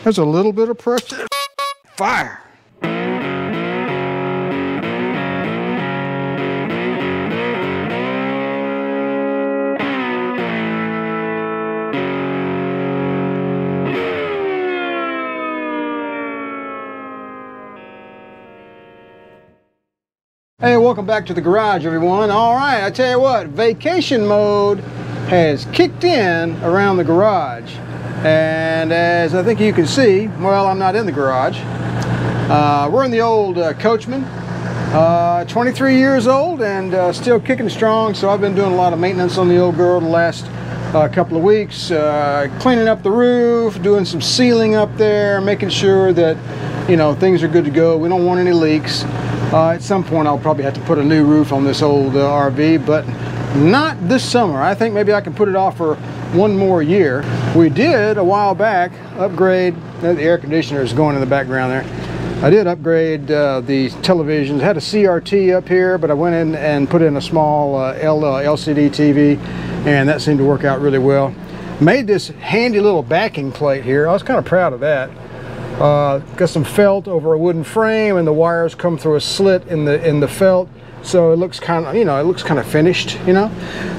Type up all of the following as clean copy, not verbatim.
There's a little bit of pressure. Fire. Hey, welcome back to the garage, everyone. All right, I tell you what, vacation mode has kicked in around the garage. And as I think you can see, well, I'm not in the garage. We're in the old Coachman, 23 years old and still kicking strong. So I've been doing a lot of maintenance on the old girl the last couple of weeks, cleaning up the roof, doing some sealing up there, making sure that, you know, things are good to go. We don't want any leaks. At some point I'll probably have to put a new roof on this old RV, but not this summer. I think maybe I can put it off for one more year. We did a while back upgrade, the air conditioner is going in the background there. I did upgrade the televisions. I had a CRT up here, but I went in and put in a small LCD TV, and that seemed to work out really well. Made this handy little backing plate here. I was kind of proud of that. Got some felt over a wooden frame, and the wires come through a slit in the felt, so it looks kind of, you know, it looks kind of finished, you know.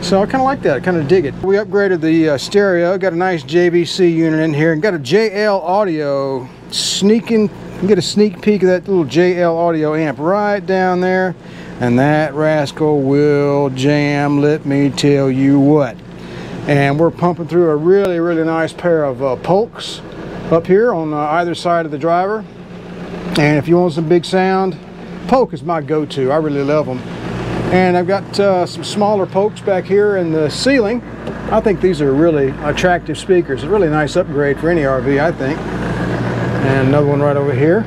So I kind of like that. I kind of dig it. We upgraded the stereo. Got a nice JVC unit in here, and got a JL Audio sneaking. You get a sneak peek of that little JL Audio amp right down there, and that rascal will jam. Let me tell you what. And we're pumping through a really nice pair of Polks up here on either side of the driver. And if you want some big sound, Polk is my go-to. I really love them. And I've got some smaller Polks back here in the ceiling. I think these are really attractive speakers. A really nice upgrade for any RV, I think. And another one right over here.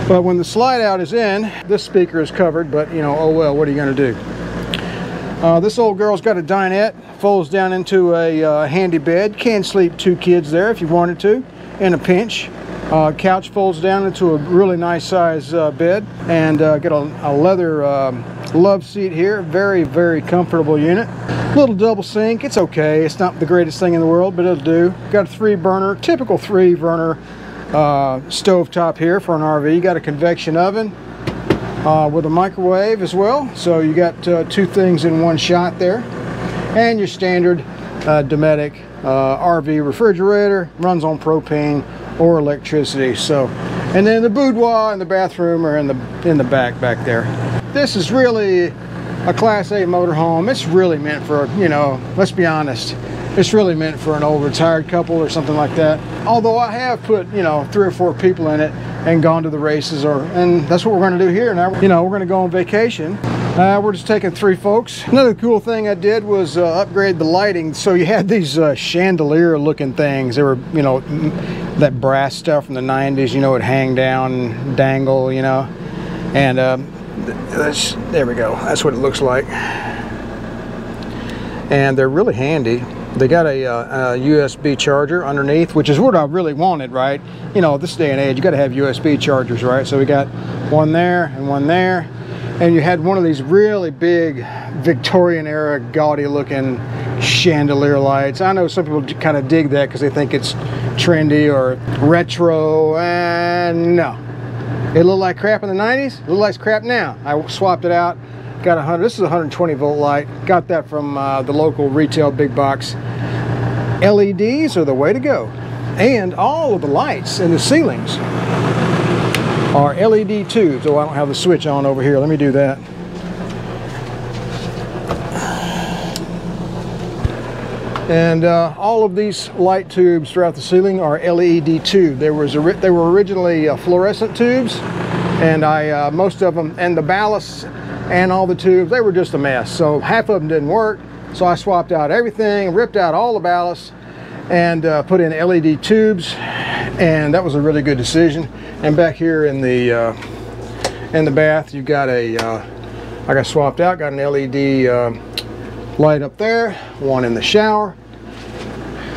But when the slide out is in, this speaker is covered, but you know, oh well, what are you going to do? This old girl's got a dinette, folds down into a handy bed. Can sleep 2 kids there if you wanted to, in a pinch. Couch folds down into a really nice size bed, and got a leather love seat here. Very comfortable unit. Little double sink. It's okay. It's not the greatest thing in the world, but it'll do. Got a 3-burner, typical 3-burner stove top here for an RV. You got a convection oven with a microwave as well. So you got 2 things in one shot there. And your standard Dometic RV refrigerator, runs on propane or electricity. So, and then the boudoir and the bathroom are in the back there. This is really a Class A motorhome. It's really meant for, you know, let's be honest, it's really meant for an old retired couple or something like that. Although I have put, you know, 3 or 4 people in it and gone to the races, and that's what we're going to do here. Now, you know, we're going to go on vacation. We're just taking 3 folks. Another cool thing I did was upgrade the lighting. So you had these chandelier looking things. They were, you know, that brass stuff from the 90s, you know, would hang down and dangle, you know. And there we go. That's what it looks like. And they're really handy. They got a USB charger underneath, which is what I really wanted, right? You know, this day and age, you got to have USB chargers, right? So we got one there and one there. And you had one of these really big Victorian era gaudy looking chandelier lights. I know some people kind of dig that because they think it's trendy or retro, and no. It looked like crap in the 90s, it looks like crap now. I swapped it out, got this is a 120 volt light, got that from the local retail big box. LEDs are the way to go. And all of the lights in the ceilings are LED tubes. Oh, I don't have the switch on over here. Let me do that. And all of these light tubes throughout the ceiling are LED tube. They were originally fluorescent tubes, and most of them, and the ballasts and all the tubes, they were just a mess. So half of them didn't work. So I swapped out everything, ripped out all the ballasts, and put in LED tubes, and that was a really good decision. And back here in the bath, you got I got swapped out, got an LED light up there, one in the shower,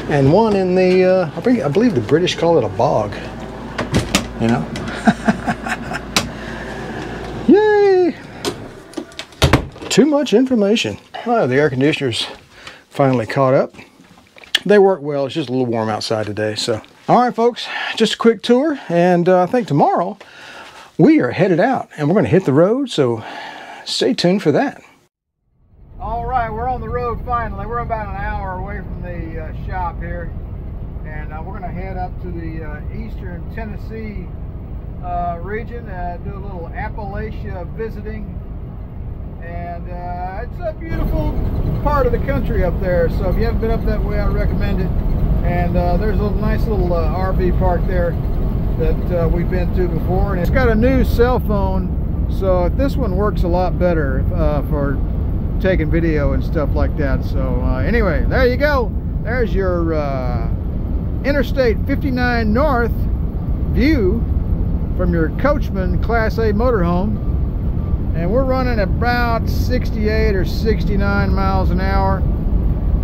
and one in the I believe the British call it a bog, you know. Yay, too much information. Oh, the air conditioners finally caught up. They work well. It's just a little warm outside today, so All right, folks, just a quick tour, and I think tomorrow we are headed out and we're going to hit the road, so stay tuned for that. All right, we're on the road finally. We're about an hour away from the shop here, and we're going to head up to the eastern Tennessee region, do a little Appalachia visiting. And it's a beautiful part of the country up there, so if you haven't been up that way, I recommend it. And there's a nice little RV park there that we've been to before, and it's got a new cell phone, so this one works a lot better for taking video and stuff like that. So anyway, there you go. There's your Interstate 59 North view from your Coachman Class A motorhome. And we're running about 68 or 69 miles an hour.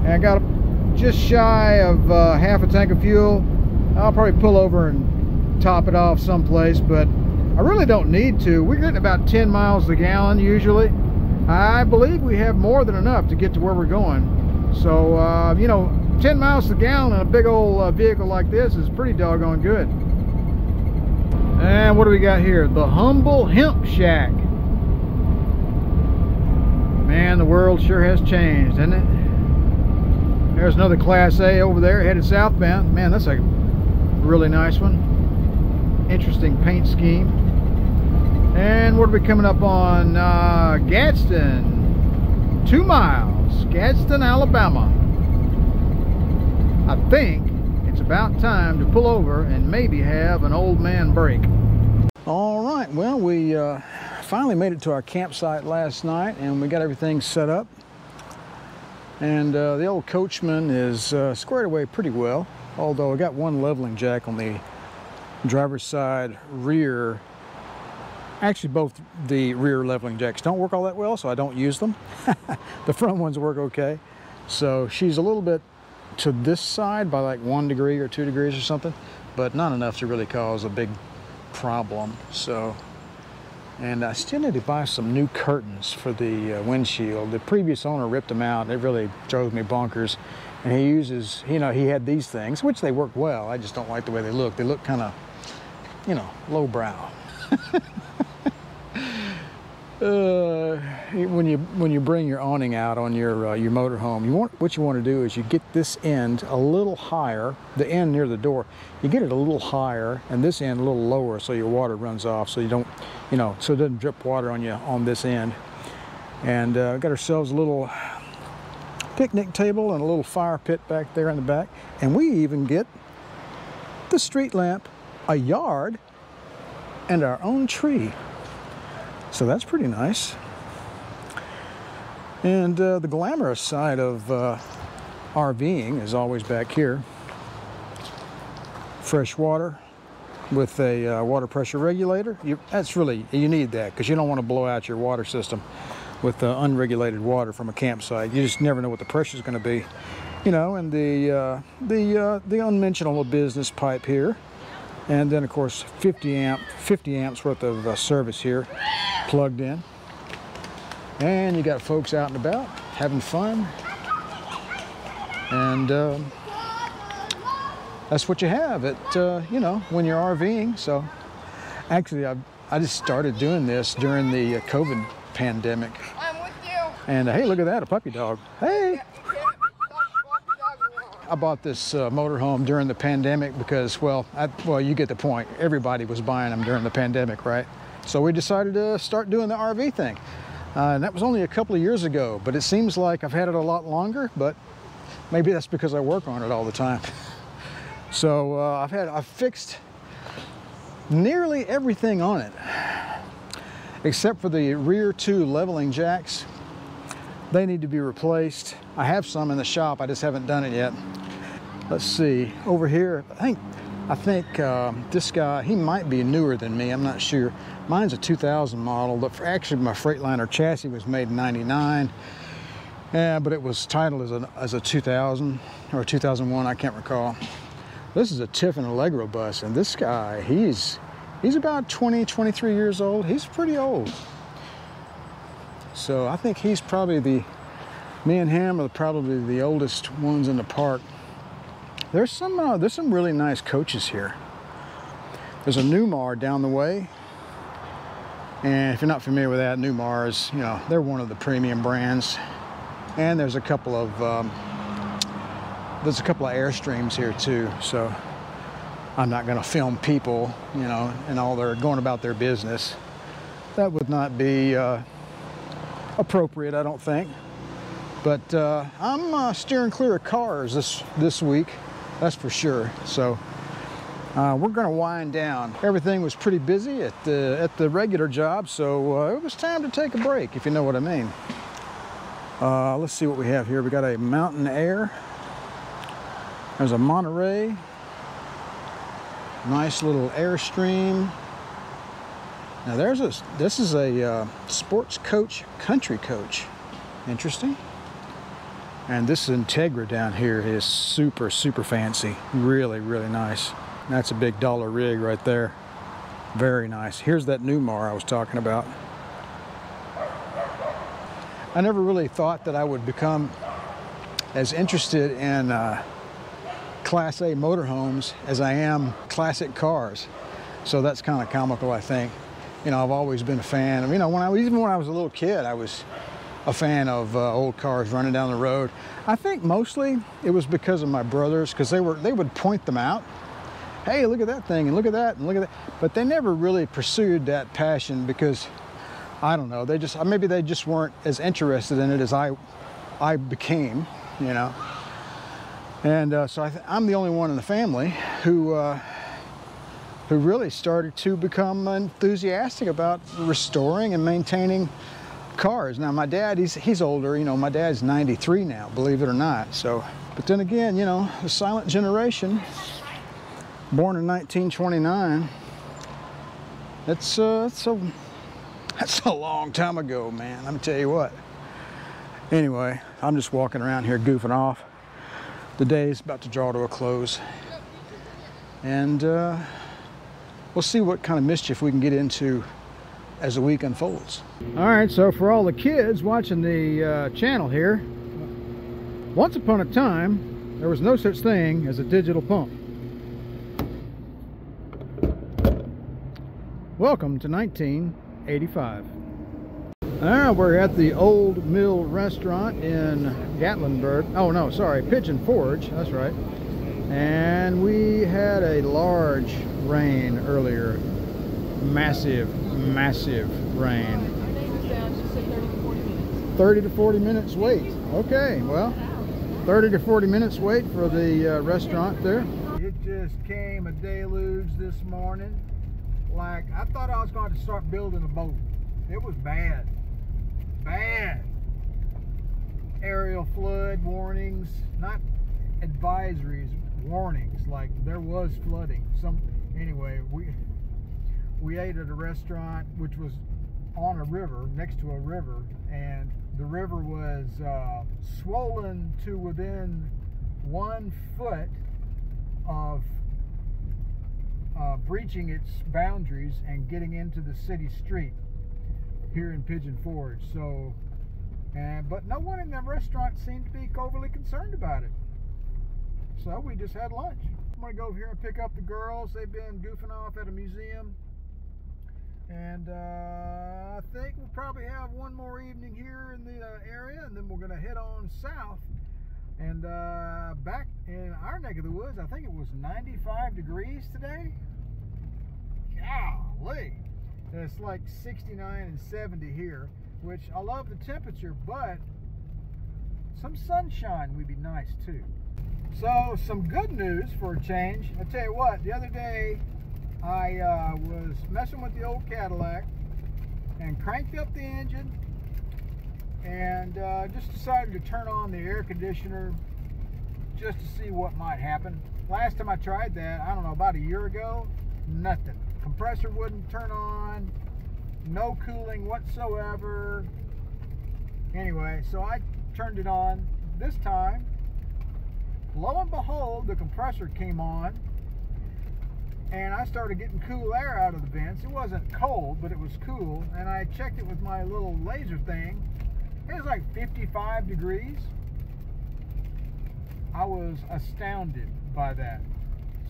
And I got just shy of half a tank of fuel. I'll probably pull over and top it off someplace, but I really don't need to. We're getting about 10 miles a gallon usually. I believe we have more than enough to get to where we're going. So, you know, 10 miles a gallon in a big old vehicle like this is pretty doggone good. And what do we got here? The Humble Hemp Shack. Man, the world sure has changed, hasn't it? There's another Class A over there headed southbound. Man, that's a really nice one. Interesting paint scheme. And what are we coming up on? Gadsden. 2 miles. Gadsden, Alabama. I think it's about time to pull over and maybe have an old man break. All right, well, we finally made it to our campsite last night, and we got everything set up. And the old Coachman is squared away pretty well, although I got one leveling jack on the driver's side rear. Actually, both the rear leveling jacks don't work all that well, so I don't use them. The front ones work okay. So she's a little bit to this side by like 1 degree or 2 degrees or something, but not enough to really cause a big problem. So, and I still need to buy some new curtains for the windshield. The previous owner ripped them out. It really drove me bonkers. And he uses, you know, he had these things, which they work well. I just don't like the way they look. They look kind of, you know, lowbrow. When you bring your awning out on your motorhome, what you want to do is you get this end a little higher, the end near the door, you get it a little higher, and this end a little lower, so your water runs off, so you don't, you know, so it doesn't drip water on you on this end. And got ourselves a little picnic table and a little fire pit back there in the back, and we even get the street lamp, a yard, and our own tree. So that's pretty nice. And the glamorous side of RVing is always back here. Fresh water with a water pressure regulator. That's really, you need that because you don't want to blow out your water system with unregulated water from a campsite. You just never know what the pressure is going to be. You know, and the unmentionable business pipe here. And then, of course, 50 amps worth of service here plugged in. And you got folks out and about having fun. And that's what you have at, you know, when you're RVing. So actually, I just started doing this during the COVID pandemic. I'm with you. And hey, look at that, a puppy dog. Hey. I bought this motorhome during the pandemic because, well, you get the point. Everybody was buying them during the pandemic, right? So we decided to start doing the RV thing. And that was only a couple of years ago, but it seems like I've had it a lot longer, but maybe that's because I work on it all the time. So I've fixed nearly everything on it, except for the rear 2 leveling jacks. They need to be replaced. I have some in the shop, I just haven't done it yet. Let's see, over here, I think this guy, he might be newer than me, I'm not sure. Mine's a 2000 model, but actually my Freightliner chassis was made in '99. Yeah, but it was titled as a 2000 or 2001, I can't recall. This is a Tiffin Allegro bus, and this guy, he's about 23 years old. He's pretty old. So I think he's probably me and him are probably the oldest ones in the park. there's some really nice coaches here. There's a Newmar down the way, and if you're not familiar with that, Newmar is, you know, they're one of the premium brands. And there's a couple of Airstreams here too. So I'm not going to film people, you know, and all they're going about their business. That would not be appropriate, I don't think. But I'm steering clear of cars this week, that's for sure. So we're going to wind down. Everything was pretty busy at the regular job, so it was time to take a break, if you know what I mean. Let's see what we have here. We got a Mountain Air. There's a Monterey. Nice little Airstream. Now this is a Sports Coach Country Coach. Interesting. And this Integra down here is super, super fancy. Really, really nice. That's a big dollar rig right there. Very nice. Here's that Newmar I was talking about. I never really thought that I would become as interested in Class A motorhomes as I am classic cars. So that's kind of comical, I think. You know, I've always been a fan of, you know, even when I was a little kid, I was a fan of old cars running down the road. I think mostly it was because of my brothers, because they would point them out. Hey, look at that thing, and look at that, and look at that. But they never really pursued that passion because, I don't know, maybe they just weren't as interested in it as I became, you know. And so I'm the only one in the family who really started to become enthusiastic about restoring and maintaining cars. Now my dad, he's older, you know, my dad's 93 now, believe it or not. So, but then again, you know, the silent generation, born in 1929, that's a long time ago, man. Let me tell you what. Anyway, I'm just walking around here goofing off. The day is about to draw to a close, and we'll see what kind of mischief we can get into as the week unfolds. All right, so for all the kids watching the channel here, once upon a time, there was no such thing as a digital pump. Welcome to 1985. We're at the Old Mill Restaurant in Gatlinburg. Oh no, sorry, Pigeon Forge, that's right. And we had a large rain earlier. Massive, massive rain. Our neighbor's down, she said 30 to 40 minutes. 30 to 40 minutes wait. Okay, well, 30 to 40 minutes wait for the restaurant there. It just came a deluge this morning. Like, I thought I was going to start building a boat. It was bad. Bad. Aerial flood warnings, not advisories, warnings. Like, there was flooding. Anyway, we ate at a restaurant which was on a river, next to a river, and the river was swollen to within 1 foot of breaching its boundaries and getting into the city street here in Pigeon Forge. So, but no one in the restaurant seemed to be overly concerned about it. So we just had lunch. I'm gonna go over here and pick up the girls. They've been goofing off at a museum. And I think we'll probably have one more evening here in the area, and then we're gonna head on south. And back in our neck of the woods, I think it was 95 degrees today. Golly. It's like 69 and 70 here, which I love the temperature, but some sunshine would be nice too. So some good news for a change. I tell you what, the other day I was messing with the old Cadillac and cranked up the engine and just decided to turn on the air conditioner just to see what might happen. Last time I tried that, I don't know, about a year ago, nothing. Compressor wouldn't turn on, no cooling whatsoever. Anyway, so I turned it on. This time, lo and behold, the compressor came on and I started getting cool air out of the vents. It wasn't cold, but it was cool, and I checked it with my little laser thing. It was like 55 degrees. I was astounded by that.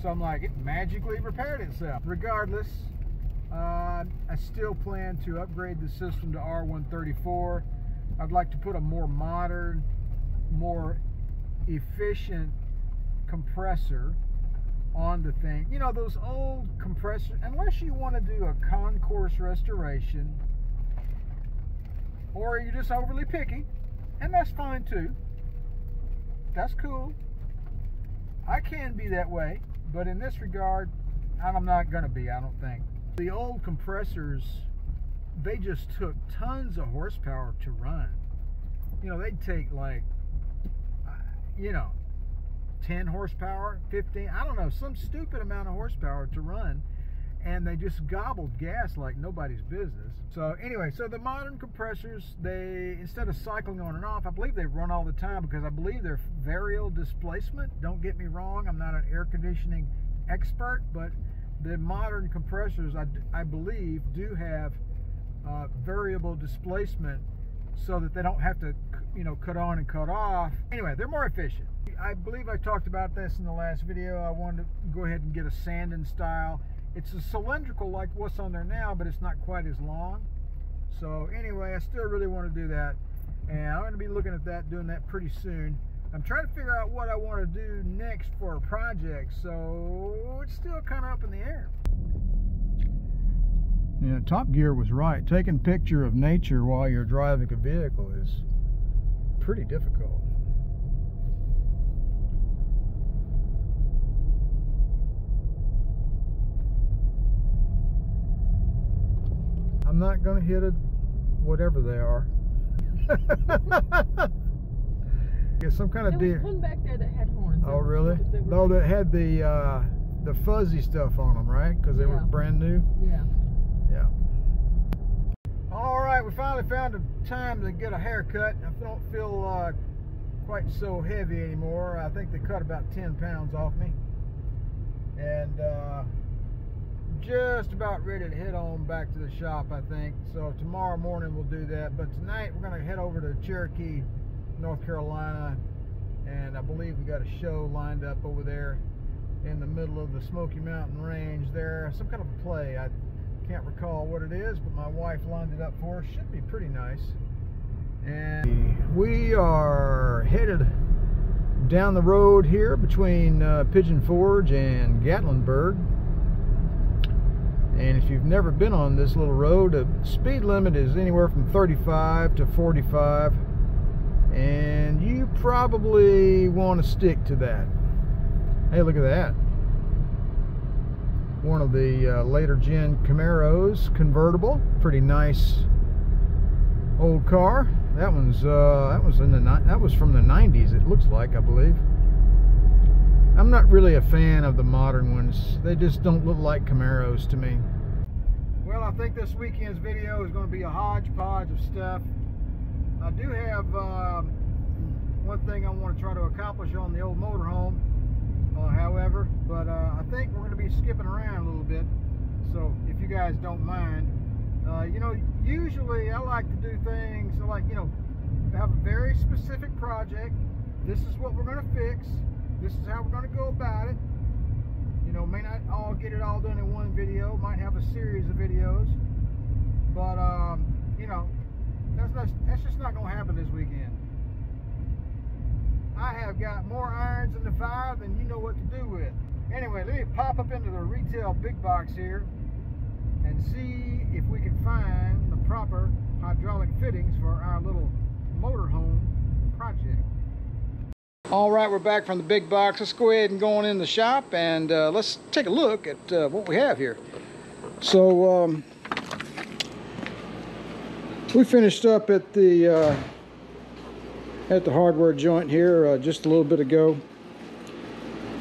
So I'm like, it magically repaired itself. Regardless, I still plan to upgrade the system to R134. I'd like to put a more modern, more efficient compressor on the thing. You know, those old compressors, unless you want to do a concourse restoration, or you're just overly picky, and that's fine too. That's cool. I can be that way, but in this regard, I'm not going to be, I don't think. The old compressors, they just took tons of horsepower to run. You know, they'd take like, you know, 10 horsepower, 15, I don't know, some stupid amount of horsepower to run, and they just gobbled gas like nobody's business. So anyway, so the modern compressors, they, instead of cycling on and off, I believe they run all the time, because I believe they're variable displacement. Don't get me wrong, I'm not an air conditioning expert, but the modern compressors, I believe, do have variable displacement, so that they don't have to, you know, cut on and cut off. Anyway, they're more efficient. I believe I talked about this in the last video. I wanted to go ahead and get a Sandon style. It's a cylindrical like what's on there now, but it's not quite as long. So anyway, I still really want to do that, and I'm going to be looking at that, doing that pretty soon. I'm trying to figure out what I want to do next for a project, so it's still kind of up in the air. Yeah, Top Gear was right. Taking a picture of nature while you're driving a vehicle is pretty difficult. I'm not going to hit it, whatever they are. It's some kind of deer. There was one back there that had horns. Oh, really? No, that had the fuzzy stuff on them, right? Because they were brand new. Yeah. Yeah. All right, we finally found a time to get a haircut. I don't feel quite so heavy anymore. I think they cut about 10 pounds off me, and just about ready to head on back to the shop, I think. So tomorrow morning we'll do that, but tonight we're going to head over to Cherokee, North Carolina, and I believe we got a show lined up over there in the middle of the Smoky Mountain Range there. Some kind of a play. I can't recall what it is, but my wife lined it up for us. Should be pretty nice. And we are headed down the road here between Pigeon Forge and Gatlinburg. And if you've never been on this little road, the speed limit is anywhere from 35 to 45. And you probably want to stick to that. Hey, look at that. One of the later gen Camaros, convertible. Pretty nice old car. That was from the 90s, it looks like, I believe. I'm not really a fan of the modern ones. They just don't look like Camaros to me. Well, I think this weekend's video is going to be a hodgepodge of stuff. I do have one thing I want to try to accomplish on the old motorhome, however, but I think we're going to be skipping around a little bit. So if you guys don't mind, you know, usually I like to do things like, you know, have a very specific project. This is what we're going to fix. This is how we're going to go about it. You know, may not all get it all done in one video. Might have a series of videos. But, you know, that's just not going to happen this weekend. I have got more irons in the fire than you know what to do with. Anyway, let me pop up into the retail big box here and see if we can find the proper hydraulic fittings for our little motorhome project. All right, we're back from the big box. Let's go ahead and go on in the shop, and let's take a look at what we have here. So we finished up at the hardware joint here just a little bit ago,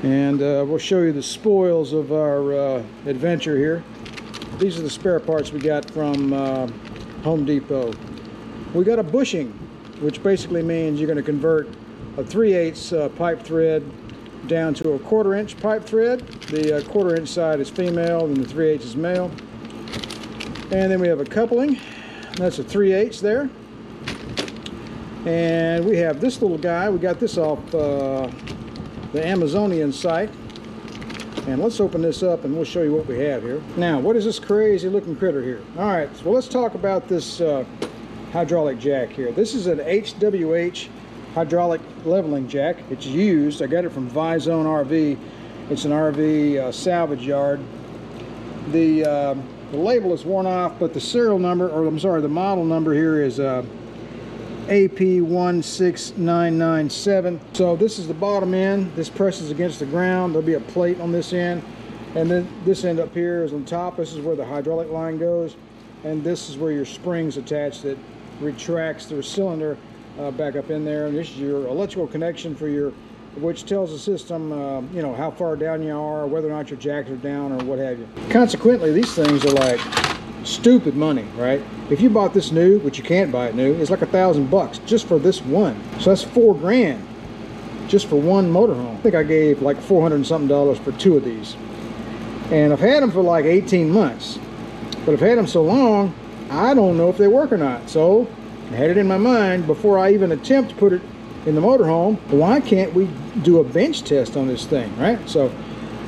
and we'll show you the spoils of our adventure here. These are the spare parts we got from Home Depot. We got a bushing, which basically means you're going to convert a 3/8 pipe thread down to a 1/4 inch pipe thread. The 1/4 inch side is female and the 3/8 is male. And then we have a coupling. That's a 3/8 there. And we have this little guy. We got this off the Amazonian site. And let's open this up and we'll show you what we have here. Now, what is this crazy looking critter here? All right, so let's talk about this hydraulic jack here. This is an HWH hydraulic leveling jack. It's used, I got it from Vizone RV. It's an RV salvage yard. The label is worn off, but the serial number, or I'm sorry, the model number here is AP16997. So this is the bottom end. This presses against the ground. There'll be a plate on this end, and then this end up here is on top. This is where the hydraulic line goes, and this is where your spring's attached that retracts the cylinder back up in there. And this is your electrical connection for your, which tells the system you know, how far down you are, whether or not your jacks are down or what have you. Consequently, these things are like stupid money, right? If you bought this new, which you can't buy it new, it's like $1,000 just for this one. So that's $4 grand just for one motorhome. I think I gave like $400 and something for 2 of these. And I've had them for like 18 months. But I've had them so long, I don't know if they work or not. So I had it in my mind before I even attempt to put it in the motorhome, why can't we do a bench test on this thing, right? So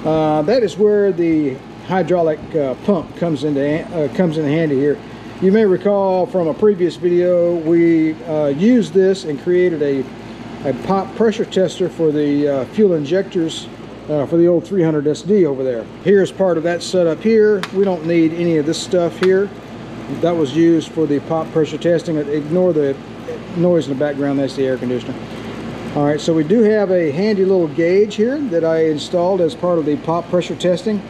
that is where the hydraulic pump comes in handy here. You may recall from a previous video, we used this and created a pop pressure tester for the fuel injectors for the old 300 SD over there. Here's part of that setup here. We don't need any of this stuff here. That was used for the pop pressure testing. Ignore the noise in the background, that's the air conditioner. All right, so we do have a handy little gauge here that I installed as part of the pop pressure testing.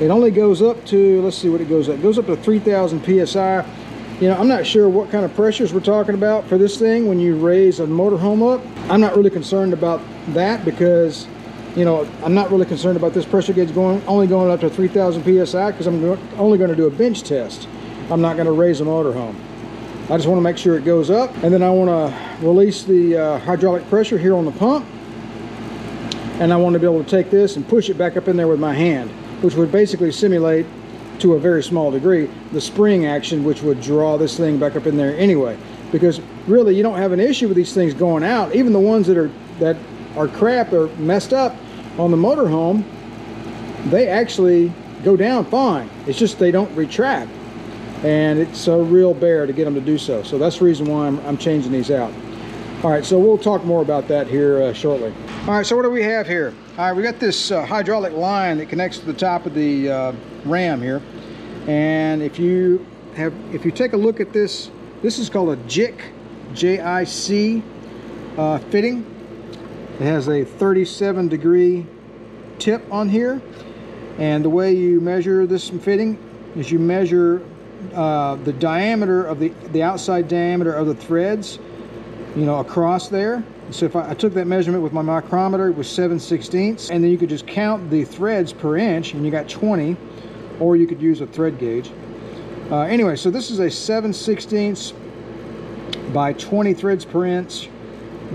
It only goes up to, let's see what it goes up. It goes up to 3,000 PSI. You know, I'm not sure what kind of pressures we're talking about for this thing when you raise a motorhome up. I'm not really concerned about that because, you know, I'm not really concerned about this pressure gauge only going up to 3,000 PSI because I'm only going to do a bench test. I'm not going to raise a motorhome. I just want to make sure it goes up, and then I want to release the hydraulic pressure here on the pump, and I want to be able to take this and push it back up in there with my hand, which would basically simulate, to a very small degree, the spring action, which would draw this thing back up in there anyway. Because really, you don't have an issue with these things going out. Even the ones that are crap or messed up on the motorhome, they actually go down fine. It's just they don't retract. And it's a real bear to get them to do so. So that's the reason why I'm changing these out. All right, so we'll talk more about that here shortly. All right, so what do we have here? All right, we got this hydraulic line that connects to the top of the ram here. And if you take a look at this, this is called a JIC, J-I-C fitting. It has a 37-degree tip on here. And the way you measure this fitting is you measure the diameter of the outside diameter of the threads, you know, across there. So if I took that measurement with my micrometer, it was 7/16, and then you could just count the threads per inch, and you got 20, or you could use a thread gauge. Anyway, so this is a 7/16 by 20 threads per inch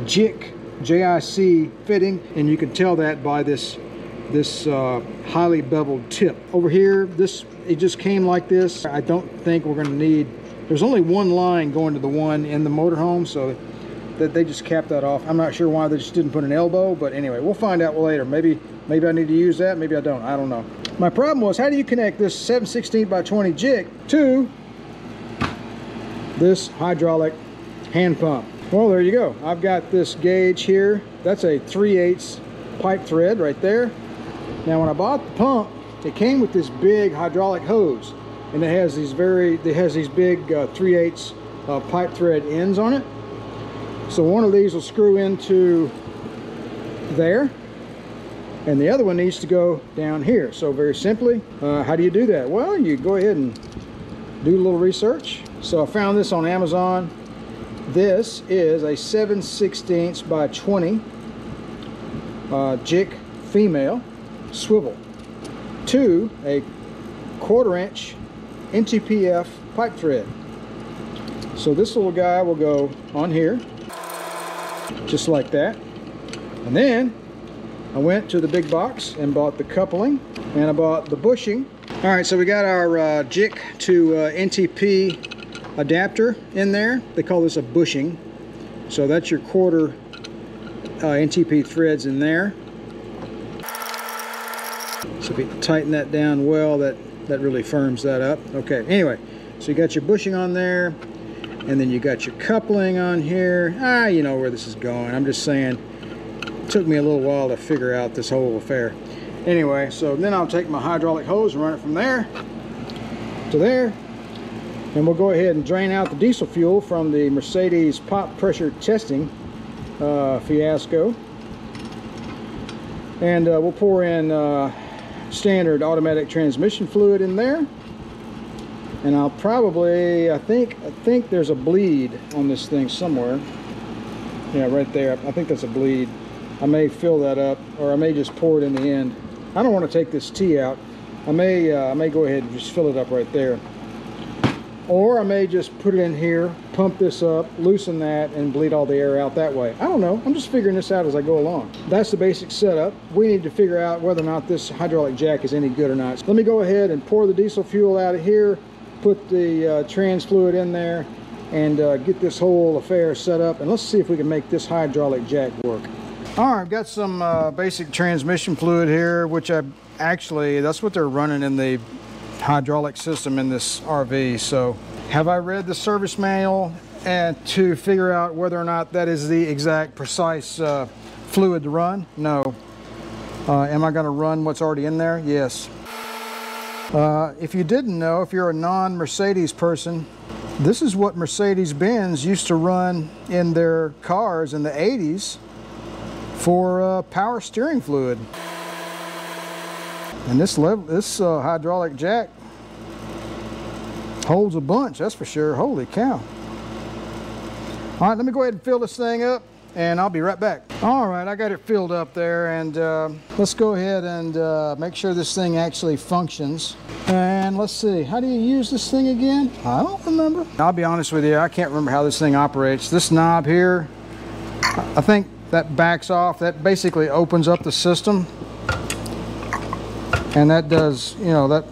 JIC, J-I-C fitting, and you can tell that by this highly beveled tip. Over here, it just came like this. I don't think we're going to need, there's only one line going to the one in the motorhome, so that they just capped that off. I'm not sure why they just didn't put an elbow, but anyway, we'll find out later. Maybe I need to use that, maybe I don't know. My problem was, how do you connect this 7/16 by 20 JIC to this hydraulic hand pump? Well, there you go. I've got this gauge here. That's a 3/8 pipe thread right there. Now, when I bought the pump, it came with this big hydraulic hose, and it has these big 3/8 pipe thread ends on it. So one of these will screw into there, and the other one needs to go down here. So very simply, how do you do that? Well, you go ahead and do a little research. So I found this on Amazon. This is a 7/16 by 20 JIC female swivel to a 1/4 inch NTPF pipe thread. So this little guy will go on here, just like that. And then I went to the big box and bought the coupling, and I bought the bushing. All right, so we got our JIC to NTP adapter in there. They call this a bushing. So that's your 1/4 NTP threads in there. So if you tighten that down well, that really firms that up. Okay, anyway, so you got your bushing on there, and then you got your coupling on here. You know where this is going. I'm just saying, it took me a little while to figure out this whole affair. Anyway, so then I'll take my hydraulic hose and run it from there to there, and we'll go ahead and drain out the diesel fuel from the Mercedes pop pressure testing fiasco, and we'll pour in standard automatic transmission fluid in there. And I'll probably, I think there's a bleed on this thing somewhere. Yeah, right there. I think that's a bleed. I may fill that up, or I may just pour it in the end. I don't want to take this T out. I may go ahead and just fill it up right there. Or I may just put it in here, pump this up, loosen that, and bleed all the air out that way. I don't know. I'm just figuring this out as I go along. That's the basic setup. We need to figure out whether or not this hydraulic jack is any good or not. So let me go ahead and pour the diesel fuel out of here, put the trans fluid in there, and get this whole affair set up, and let's see if we can make this hydraulic jack work. All right, I've got some basic transmission fluid here, which that's what they're running in the hydraulic system in this RV. So have I read the service manual and to figure out whether or not that is the exact precise fluid to run? No. Am I going to run what's already in there? Yes. If you didn't know, if you're a non-Mercedes person, this is what Mercedes-Benz used to run in their cars in the 80s for power steering fluid. And this hydraulic jack holds a bunch, that's for sure. Holy cow. All right, let me go ahead and fill this thing up, and I'll be right back. All right, I got it filled up there, and let's go ahead and make sure this thing actually functions. And let's see, how do you use this thing again? I don't remember. I'll be honest with you, I can't remember how this thing operates. This knob here, I think that backs off. That basically opens up the system. And that does, you know, that,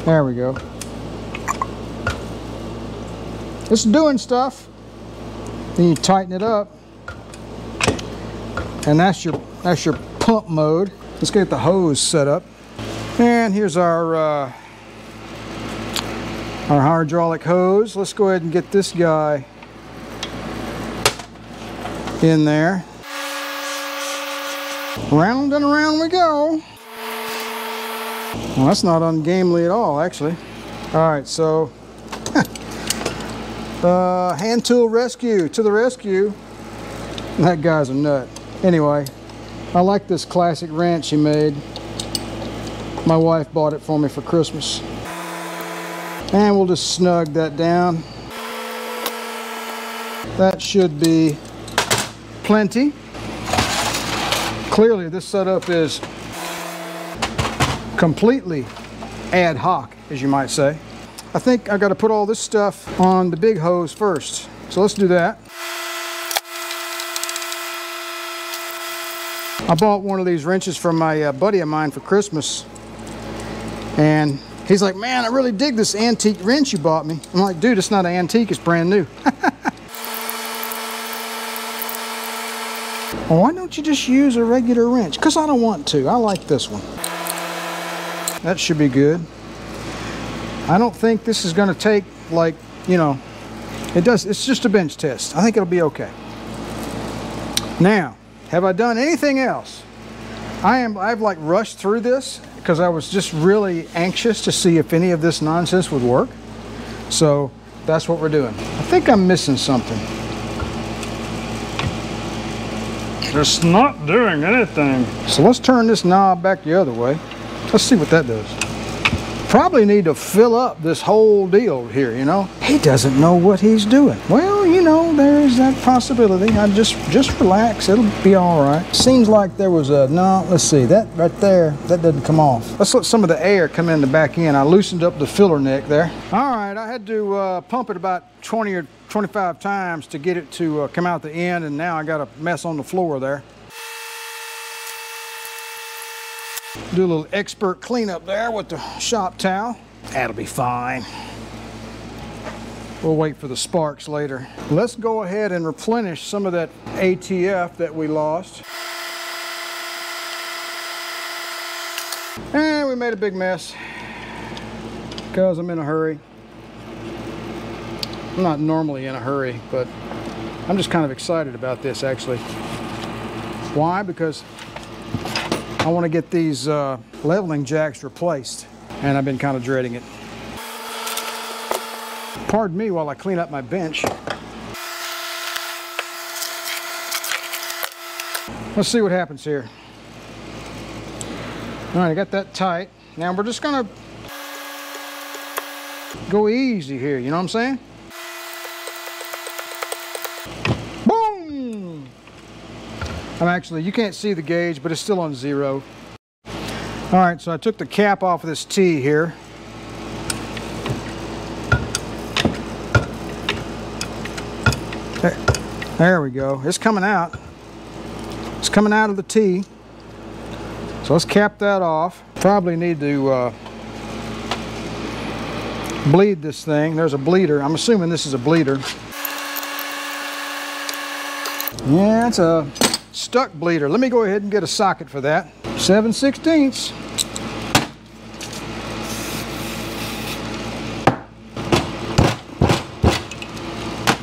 there we go. It's doing stuff. Then you tighten it up. And that's your pump mode. Let's get the hose set up. And here's our hydraulic hose. Let's go ahead and get this guy in there. Round and around we go. Well, that's not ungainly at all, actually. All right, so hand tool rescue to the rescue. That guy's a nut. Anyway, I like this classic wrench he made. My wife bought it for me for Christmas. And we'll just snug that down. That should be plenty. Clearly this setup is completely ad hoc, as you might say. I think I've got to put all this stuff on the big hose first. So let's do that. I bought one of these wrenches from my buddy of mine for Christmas. And he's like, man, I really dig this antique wrench you bought me. I'm like, dude, it's not an antique, it's brand new. Well, why don't you just use a regular wrench? Because I don't want to. I like this one. That should be good. I don't think this is going to take, like, you know, it's just a bench test. I think it'll be okay. Now, have I done anything else? I've like rushed through this because I was just really anxious to see if any of this nonsense would work. So that's what we're doing. I think I'm missing something. It's not doing anything. So let's turn this knob back the other way. Let's see what that does. Probably need to fill up this whole deal here, you know. He doesn't know what he's doing. Well, you know, there is that possibility. I just relax, it'll be all right. Seems like there was no, let's see, that right there, that doesn't come off. Let's let some of the air come in the back end. I loosened up the filler neck there. All right, I had to pump it about 20 or 25 times to get it to come out the end, and now I got a mess on the floor there. Do a little expert cleanup there with the shop towel. That'll be fine. We'll wait for the sparks later. Let's go ahead and replenish some of that ATF that we lost. And we made a big mess because I'm in a hurry. I'm not normally in a hurry, but I'm just kind of excited about this actually. Why? Because I want to get these leveling jacks replaced, and I've been kind of dreading it. Pardon me while I clean up my bench. Let's see what happens here. All right, I got that tight. Now we're just gonna go easy here, you know what I'm saying? Boom! You can't see the gauge, but it's still on 0. All right, so I took the cap off of this T here. There we go. It's coming out. It's coming out of the T. So let's cap that off. Probably need to bleed this thing. There's a bleeder. I'm assuming this is a bleeder. Yeah, it's a stuck bleeder. Let me go ahead and get a socket for that. 7/16.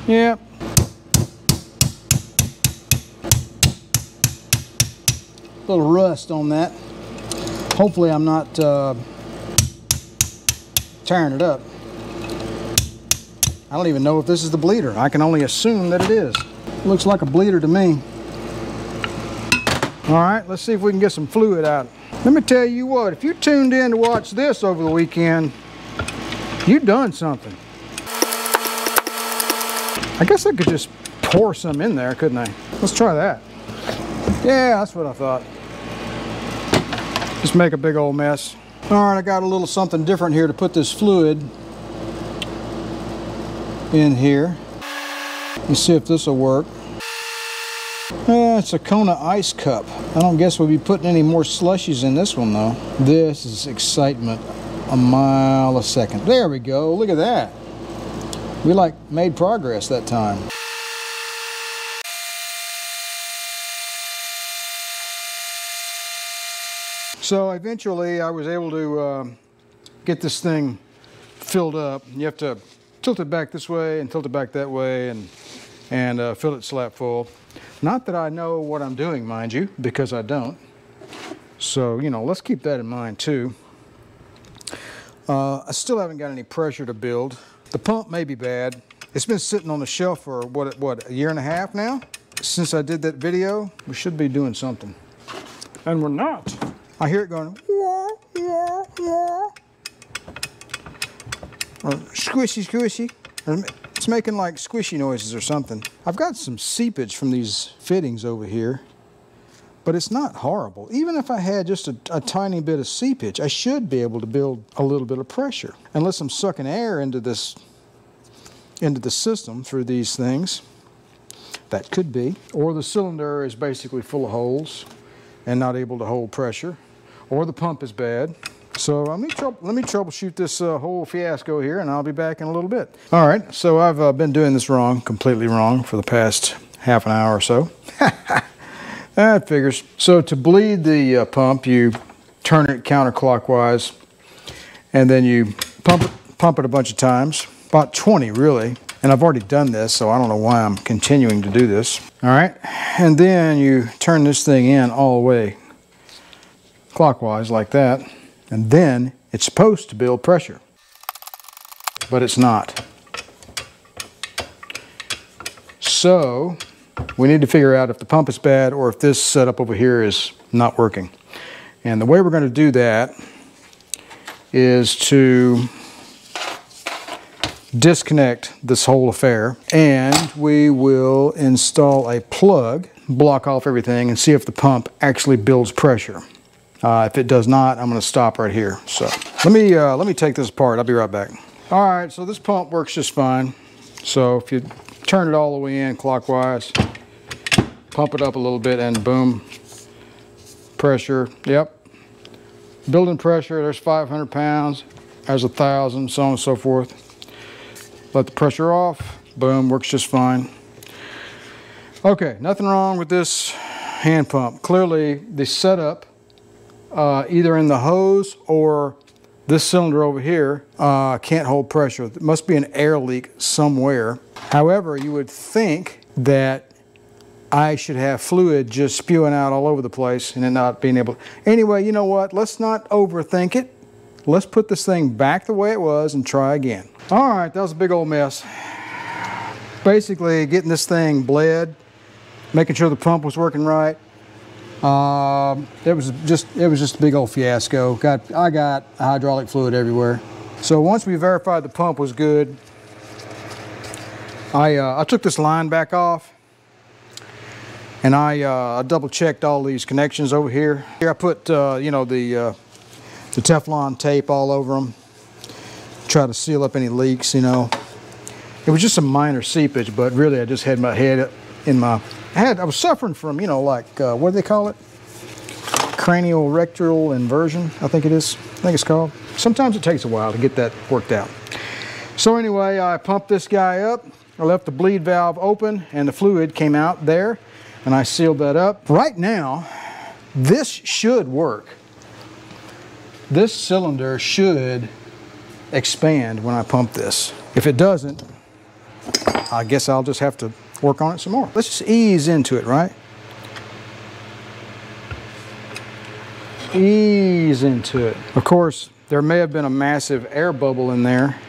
Yep. A little rust on that. Hopefully I'm not tearing it up. I don't even know if this is the bleeder. I can only assume that it is. Looks like a bleeder to me. All right, let's see if we can get some fluid out. Let me tell you what, if you tuned in to watch this over the weekend, you done something. I guess I could just pour some in there, couldn't I? Let's try that. Yeah, that's what I thought. Just make a big old mess. All right, I got a little something different here to put this fluid in here. Let's see if this will work. It's a Kona ice cup. I don't guess we'll be putting any more slushies in this one though. This is excitement a mile a second. There we go, look at that. We made progress that time. So eventually I was able to get this thing filled up. You have to tilt it back this way and tilt it back that way and fill it slap full. Not that I know what I'm doing, mind you, because I don't. So, you know, let's keep that in mind too. I still haven't got any pressure to build. The pump may be bad. It's been sitting on the shelf for what, a year and a half now? Since I did that video, we should be doing something. And we're not. I hear it going, wah, wah, wah. Or squishy, squishy. It's making like squishy noises or something. I've got some seepage from these fittings over here, but it's not horrible. Even if I had just a tiny bit of seepage, I should be able to build a little bit of pressure. Unless I'm sucking air into the system through these things. That could be. Or the cylinder is basically full of holes and not able to hold pressure. Or the pump is bad. So let me troubleshoot this whole fiasco here, and I'll be back in a little bit. All right, so I've been doing this wrong, completely wrong, for the past half an hour or so. That figures. So to bleed the pump, you turn it counterclockwise, and then you pump it a bunch of times, about 20 really. And I've already done this, so I don't know why I'm continuing to do this. All right, and then you turn this thing in all the way clockwise like that. And then it's supposed to build pressure, but it's not. So we need to figure out if the pump is bad or if this setup over here is not working. And the way we're going to do that is to disconnect this whole affair, and we will install a plug, block off everything, and see if the pump actually builds pressure. If it does not, I'm going to stop right here. So let me take this apart. I'll be right back. All right, so this pump works just fine. So if you turn it all the way in clockwise, pump it up a little bit, and boom, pressure. Yep, building pressure. There's 500 pounds. There's 1,000, so on and so forth. Let the pressure off. Boom, works just fine. Okay, nothing wrong with this hand pump. Clearly, the setup either in the hose or this cylinder over here can't hold pressure. There must be an air leak somewhere. However, you would think that I should have fluid just spewing out all over the place and it not being able to. Anyway, you know what? Let's not overthink it. Let's put this thing back the way it was and try again. All right, that was a big old mess. Basically, getting this thing bled, making sure the pump was working right. It was just a big old fiasco. I got hydraulic fluid everywhere. So once we verified the pump was good, I took this line back off, and I double checked all these connections over here. Here I put you know, the Teflon tape all over them, try to seal up any leaks. You know, it was just some minor seepage, but really I just had my head in my. I was suffering from, you know, like, what do they call it? Cranial rectal inversion, I think it is. I think it's called. Sometimes it takes a while to get that worked out. So anyway, I pumped this guy up. I left the bleed valve open and the fluid came out there, and I sealed that up. Right now, this should work. This cylinder should expand when I pump this. If it doesn't, I guess I'll just have to work on it some more. Let's just ease into it, right? Ease into it. Of course, there may have been a massive air bubble in there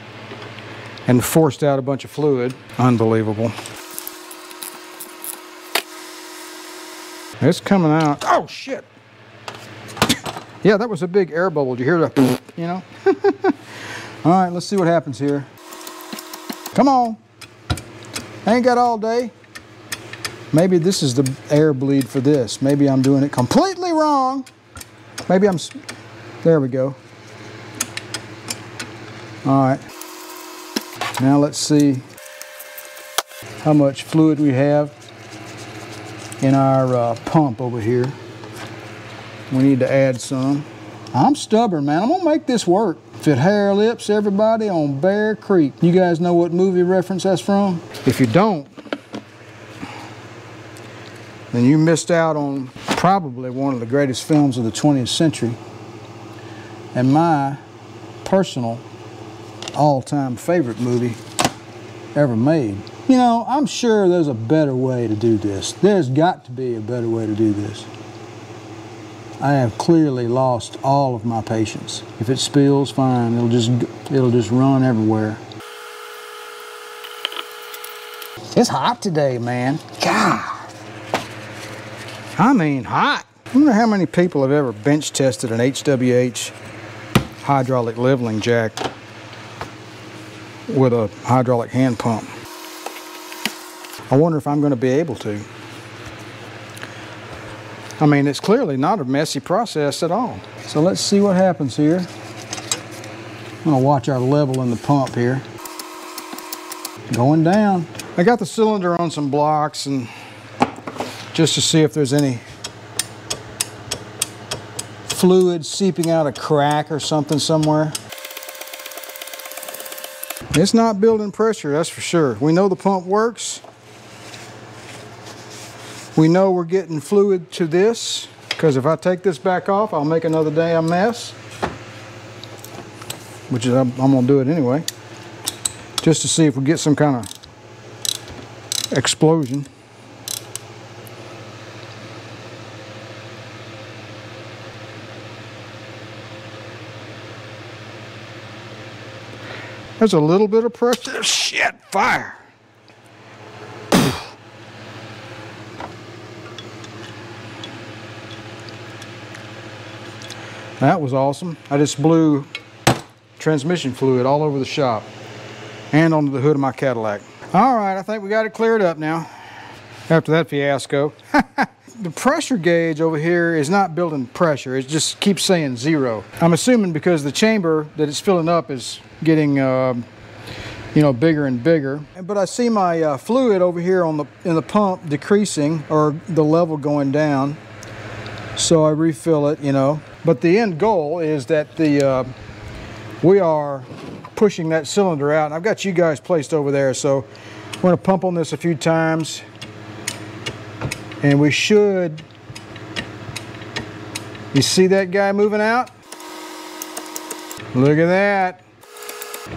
and forced out a bunch of fluid. Unbelievable. It's coming out. Oh, shit. Yeah, that was a big air bubble. Did you hear that? You know? All right, let's see what happens here. Come on. I ain't got all day. Maybe this is the air bleed for this. Maybe I'm doing it completely wrong. Maybe I'm, there we go. All right. Now let's see how much fluid we have in our pump over here. We need to add some. I'm stubborn, man. I'm gonna make this work. Fit Hair Lips, everybody, on Bear Creek. You guys know what movie reference that's from? If you don't, then you missed out on probably one of the greatest films of the 20th century and my personal all-time favorite movie ever made. You know, I'm sure there's a better way to do this. There's got to be a better way to do this. I have clearly lost all of my patience. If it spills, fine. It'll just run everywhere. It's hot today, man. God. I mean, hot. I wonder how many people have ever bench tested an HWH hydraulic leveling jack with a hydraulic hand pump. I wonder if I'm going to be able to. I mean, it's clearly not a messy process at all. So let's see what happens here. I'm going to watch our level in the pump here. Going down. I got the cylinder on some blocks and just to see if there's any fluid seeping out a crack or something somewhere. It's not building pressure, that's for sure. We know the pump works. We know we're getting fluid to this, because if I take this back off, I'll make another damn mess. Which is, I'm gonna do it anyway. Just to see if we get some kind of explosion. There's a little bit of pressure. Shit, fire. That was awesome. I just blew transmission fluid all over the shop and onto the hood of my Cadillac. All right, I think we got it cleared up now after that fiasco. The pressure gauge over here is not building pressure. It just keeps saying 0. I'm assuming because the chamber that it's filling up is getting you know, bigger and bigger. But I see my fluid over here in the pump decreasing, or the level going down. So I refill it, you know. But the end goal is that we are pushing that cylinder out. And I've got you guys placed over there, so we're going to pump on this a few times, and we should, You see that guy moving out? Look at that.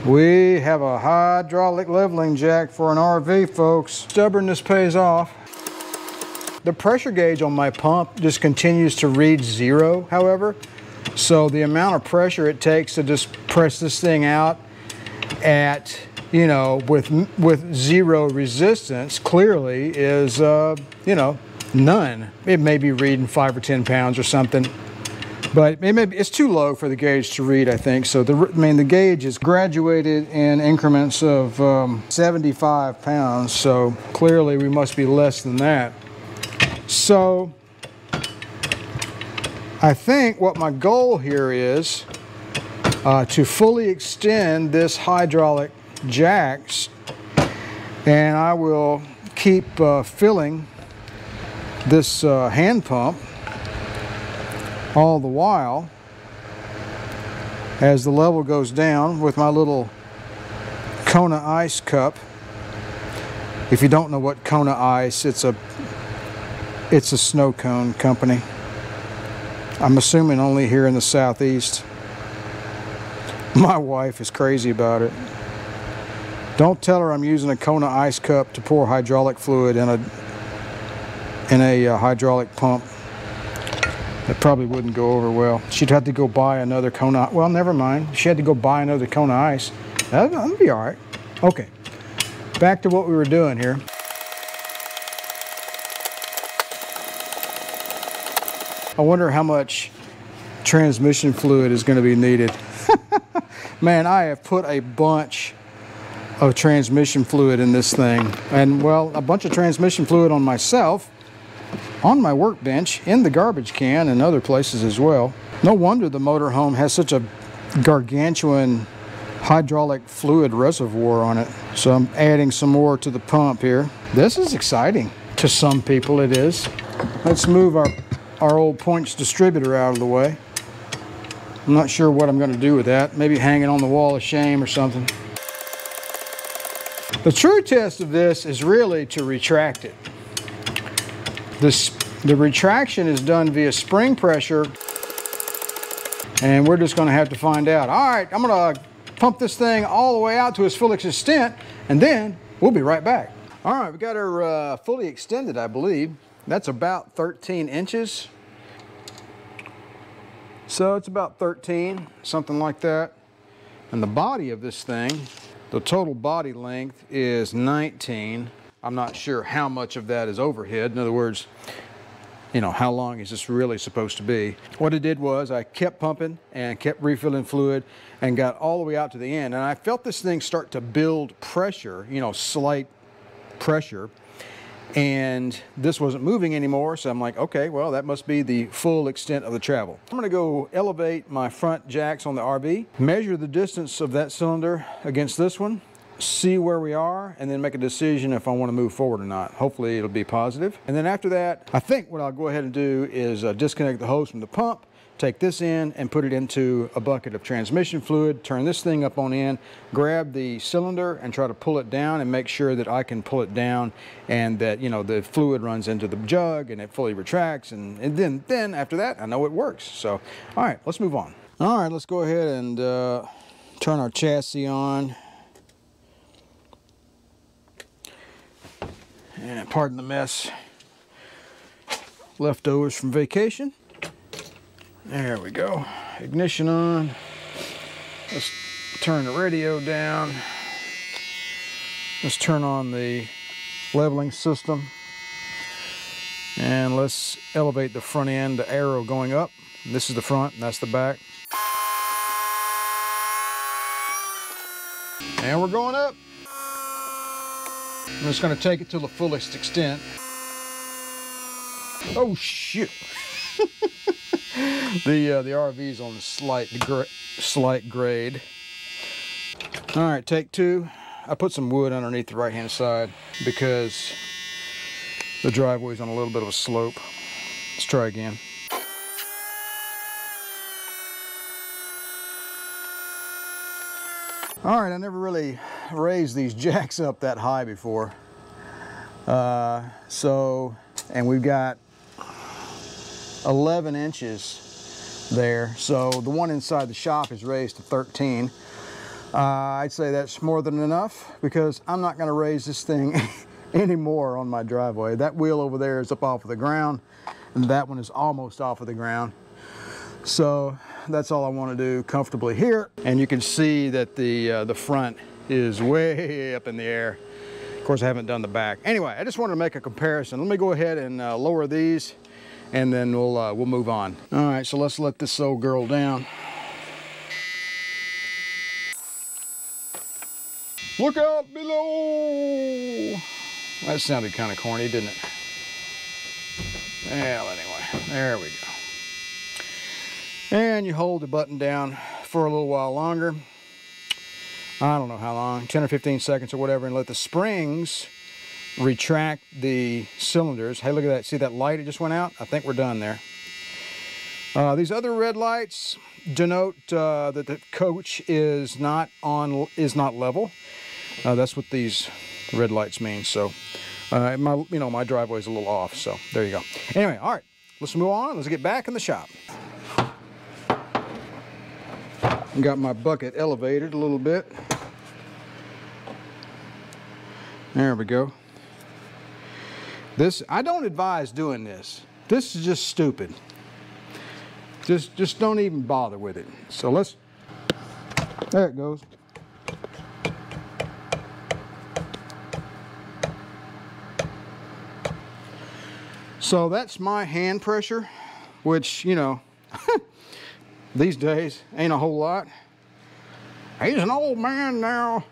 We have a hydraulic leveling jack for an RV, folks. Stubbornness pays off. The pressure gauge on my pump just continues to read 0, however. So the amount of pressure it takes to just press this thing out at, you know, with 0 resistance clearly is, you know, none. It may be reading 5 or 10 pounds or something. But it's too low for the gauge to read, I think. So the gauge is graduated in increments of 75 pounds. So clearly we must be less than that. So I think what my goal here is to fully extend this hydraulic jacks, and I will keep filling this hand pump all the while as the level goes down with my little Kona Ice cup. If you don't know what Kona Ice, it's a snow cone company. I'm assuming only here in the Southeast. My wife is crazy about it. Don't tell her I'm using a Kona Ice cup to pour hydraulic fluid in a hydraulic pump. That probably wouldn't go over well. She'd have to go buy another Kona. Well, never mind. She had to go buy another Kona Ice. That'll be all right. Okay, back to what we were doing here. I wonder how much transmission fluid is going to be needed. Man, I have put a bunch of transmission fluid in this thing. And, well, a bunch of transmission fluid on myself, on my workbench, in the garbage can, and other places as well. No wonder the motorhome has such a gargantuan hydraulic fluid reservoir on it. So I'm adding some more to the pump here. This is exciting. To some people it is. Let's move our old points distributor out of the way. I'm not sure what I'm going to do with that. Maybe hang it on the wall of shame or something. The true test of this is really to retract it. The retraction is done via spring pressure, and we're just going to have to find out. All right, I'm going to pump this thing all the way out to its full extent, and then we'll be right back. All right, we got her fully extended, I believe. That's about 13 inches. So it's about 13, something like that. And the body of this thing, the total body length is 19. I'm not sure how much of that is overhead. In other words, you know, how long is this really supposed to be? What I did was I kept pumping and kept refilling fluid and got all the way out to the end. And I felt this thing start to build pressure, you know, slight pressure. And this wasn't moving anymore, so I'm like, okay, well, that must be the full extent of the travel. I'm gonna go elevate my front jacks on the RV, measure the distance of that cylinder against this one, see where we are, and then make a decision if I want to move forward or not. Hopefully it'll be positive. And then after that, I think what I'll go ahead and do is disconnect the hose from the pump, take this in and put it into a bucket of transmission fluid, turn this thing up on in, grab the cylinder and try to pull it down and make sure that I can pull it down and that, you know, the fluid runs into the jug and it fully retracts, and then after that I know it works. So all right, let's move on. All right, let's go ahead and turn our chassis on. And pardon the mess, leftovers from vacation. There we go. Ignition on. Let's turn the radio down. Let's turn on the leveling system. And let's elevate the front end, the arrow going up. This is the front, and that's the back. And we're going up. I'm just going to take it to the fullest extent. Oh shoot! the RV's on a slight grade. All right, take two. I put some wood underneath the right-hand side because the driveway's on a little bit of a slope. Let's try again. All right, I never really raised these jacks up that high before. And we've got 11 inches there. So the one inside the shop is raised to 13. I'd say that's more than enough because I'm not going to raise this thing anymore on my driveway. That wheel over there is up off of the ground, and that one is almost off of the ground. So that's all I want to do comfortably here. And you can see that the front is way up in the air. Of course, I haven't done the back. Anyway, I just wanted to make a comparison. Let me go ahead and lower these, and then we'll move on. All right, so let's let this old girl down. Look out below! That sounded kind of corny, didn't it? Well, anyway, there we go. And you hold the button down for a little while longer. I don't know how long, 10 or 15 seconds or whatever, and let the springs retract the cylinders. Hey, look at that. See that light? It just went out? I think we're done there. These other red lights denote that the coach is not level. That's what these red lights mean. So, my driveway's a little off. So there you go. Anyway, all right, let's move on. Let's get back in the shop. Got my bucket elevated a little bit. There we go. This, I don't advise doing this. This is just stupid. Just don't even bother with it. So let's, there it goes. So that's my hand pressure, which, you know, these days ain't a whole lot. He's an old man now.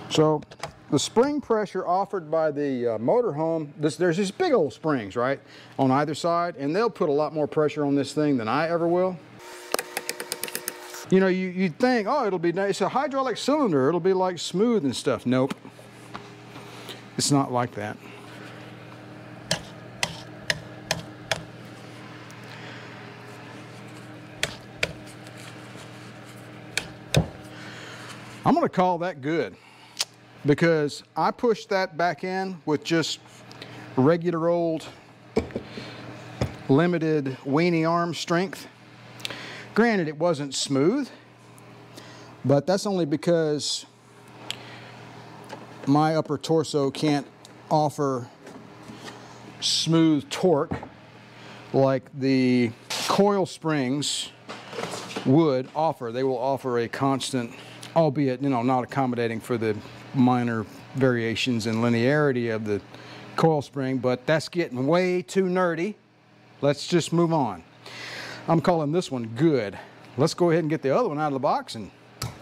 So the spring pressure offered by the motorhome, there's these big old springs, right, on either side, and they'll put a lot more pressure on this thing than I ever will. You know, you'd think, oh, it'll be nice. It's a hydraulic cylinder. It'll be like smooth and stuff. Nope. It's not like that. I'm going to call that good because I pushed that back in with just regular old limited weenie arm strength. Granted, it wasn't smooth, but that's only because my upper torso can't offer smooth torque like the coil springs would offer. They will offer a constant, albeit, you know, not accommodating for the minor variations in linearity of the coil spring, but that's getting way too nerdy. Let's just move on. I'm calling this one good. Let's go ahead and get the other one out of the box and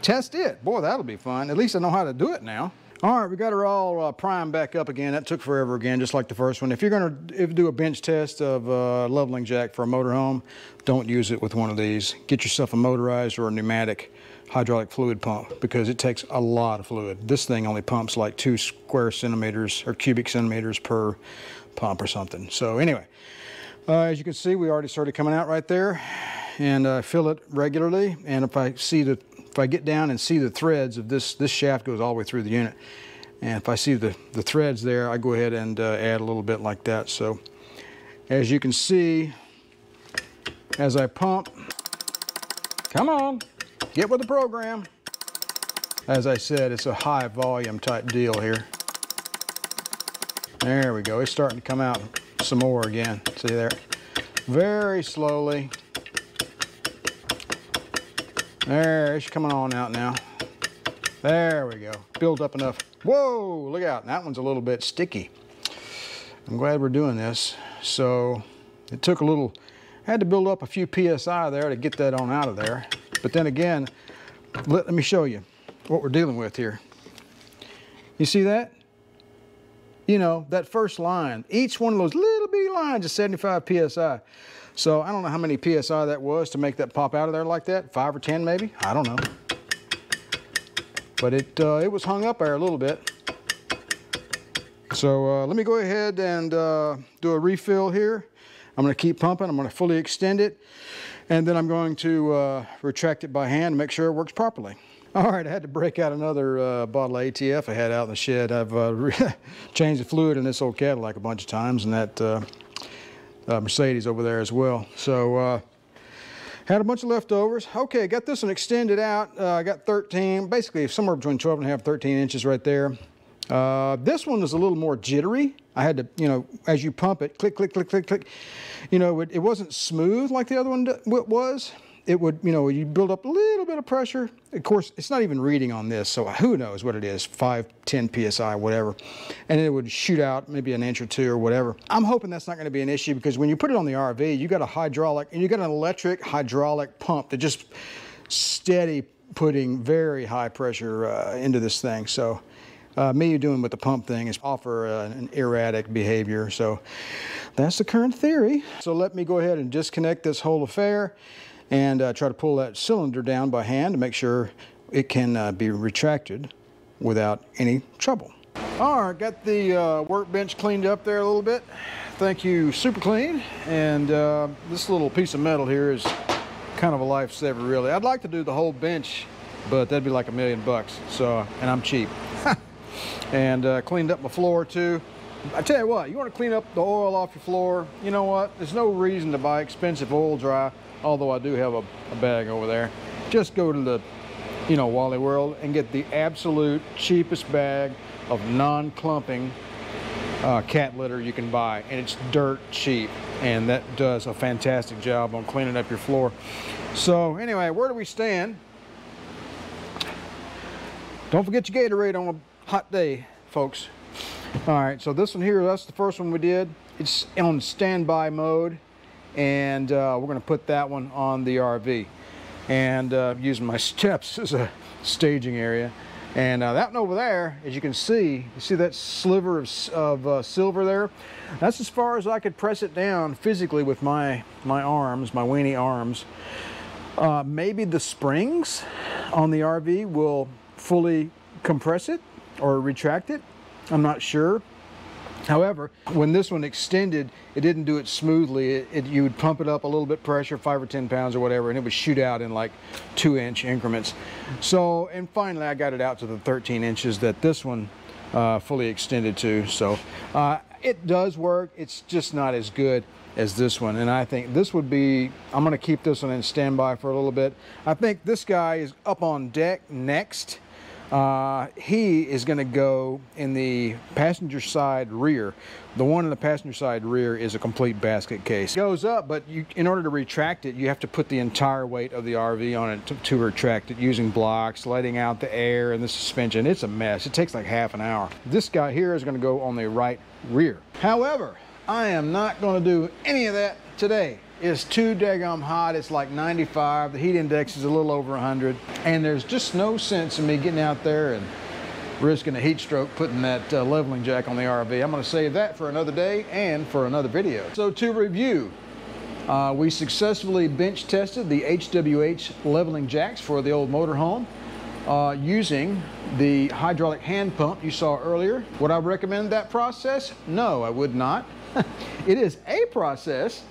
test it. Boy, that'll be fun. At least I know how to do it now. All right, we got her all primed back up again. That took forever again, just like the first one. If you're going to do a bench test of a leveling jack for a motorhome, don't use it with one of these. Get yourself a motorized or a pneumatic hydraulic fluid pump because it takes a lot of fluid. This thing only pumps like 2 square centimeters or cubic centimeters per pump or something. So anyway, as you can see, we already started coming out right there, and I fill it regularly. And if I get down and see the threads of this shaft goes all the way through the unit, and if I see the threads there, I go ahead and add a little bit like that. So as you can see, as I pump, come on, get with the program. As I said, it's a high volume type deal here. There we go. It's starting to come out some more again. See there? Very slowly. There, it's coming on out now. There we go. Build up enough. Whoa, look out. That one's a little bit sticky. I'm glad we're doing this. So it took a little, I had to build up a few PSI there to get that on out of there. But then again, let me show you what we're dealing with here. You see that? You know, that first line, each one of those little bitty lines is 75 PSI. So I don't know how many PSI that was to make that pop out of there like that. 5 or 10 maybe, I don't know. But it was hung up there a little bit. So let me go ahead and do a refill here. I'm going to keep pumping. I'm going to fully extend it. And then I'm going to retract it by hand to make sure it works properly. All right, I had to break out another bottle of ATF I had out in the shed. I've changed the fluid in this old Cadillac a bunch of times, and that Mercedes over there as well. So Had a bunch of leftovers. Okay, got this one extended out. I got 13, basically somewhere between 12 and a half, 13 inches right there. This one is a little more jittery. I had to, you know, as you pump it, click, click, click, click, click. You know, it wasn't smooth like the other one was. It would, you know, you build up a little bit of pressure. Of course, it's not even reading on this, so who knows what it is, 5, 10 PSI, whatever. And it would shoot out maybe an inch or two or whatever. I'm hoping that's not gonna be an issue because when you put it on the RV, you got a hydraulic, and you got an electric hydraulic pump that just steady putting very high pressure into this thing. So me doing with the pump thing is offer an erratic behavior. So that's the current theory. So let me go ahead and disconnect this whole affair and try to pull that cylinder down by hand to make sure it can be retracted without any trouble. All right, got the workbench cleaned up there a little bit. Thank you, Super Clean. And this little piece of metal here is kind of a lifesaver, really. I'd like to do the whole bench, but that'd be like $1 million. So, and I'm cheap. And cleaned up my floor too. I tell you what, you want to clean up the oil off your floor, you know what? There's no reason to buy expensive oil dry, although I do have a bag over there. Just go to the, you know, Wally World and get the absolute cheapest bag of non-clumping cat litter you can buy, and it's dirt cheap, and that does a fantastic job on cleaning up your floor. So anyway, where do we stand? Don't forget your Gatorade on a hot day, folks. All right, so this one here, that's the first one we did. It's on standby mode, and we're going to put that one on the RV, and using my steps as a staging area. And that one over there, as you can see, you see that sliver of silver there? That's as far as I could press it down physically with my arms, my weenie arms. Maybe the springs on the RV will fully compress it or retract it. I'm not sure. However, when this one extended, it didn't do it smoothly. You would pump it up a little bit pressure, 5 or 10 pounds or whatever, and it would shoot out in like 2-inch increments. So, and finally I got it out to the 13 inches that this one fully extended to. So it does work. It's just not as good as this one. And I think this would be, I'm gonna keep this one in standby for a little bit. I think this guy is up on deck next. He is going to go in the passenger side rear. The one in the passenger side rear is a complete basket case. It goes up, but in order to retract it, you have to put the entire weight of the RV on it to retract it, using blocks, letting out the air and the suspension. It's a mess. It takes like half an hour. This guy here is going to go on the right rear. However, I am not going to do any of that today. It's too daggum hot. It's like 95. The heat index is a little over 100. And there's just no sense in me getting out there and risking a heat stroke putting that leveling jack on the RV. I'm going to save that for another day and for another video. So to review, we successfully bench tested the HWH leveling jacks for the old motorhome using the hydraulic hand pump you saw earlier. Would I recommend that process? No, I would not. It is a process,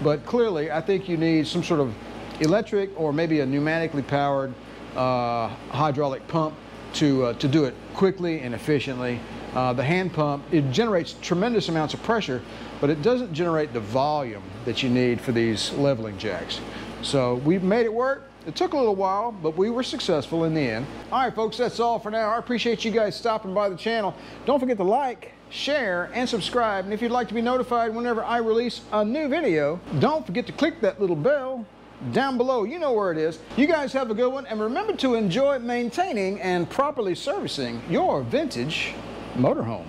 but clearly I think you need some sort of electric or maybe a pneumatically powered hydraulic pump to do it quickly and efficiently. The hand pump, it generates tremendous amounts of pressure, but it doesn't generate the volume that you need for these leveling jacks. So we've made it work. It took a little while, but we were successful in the end. All right, folks, that's all for now. I appreciate you guys stopping by the channel. Don't forget to like, share, and subscribe. And if you'd like to be notified whenever I release a new video, don't forget to click that little bell down below. You know where it is. You guys have a good one, and remember to enjoy maintaining and properly servicing your vintage motorhome.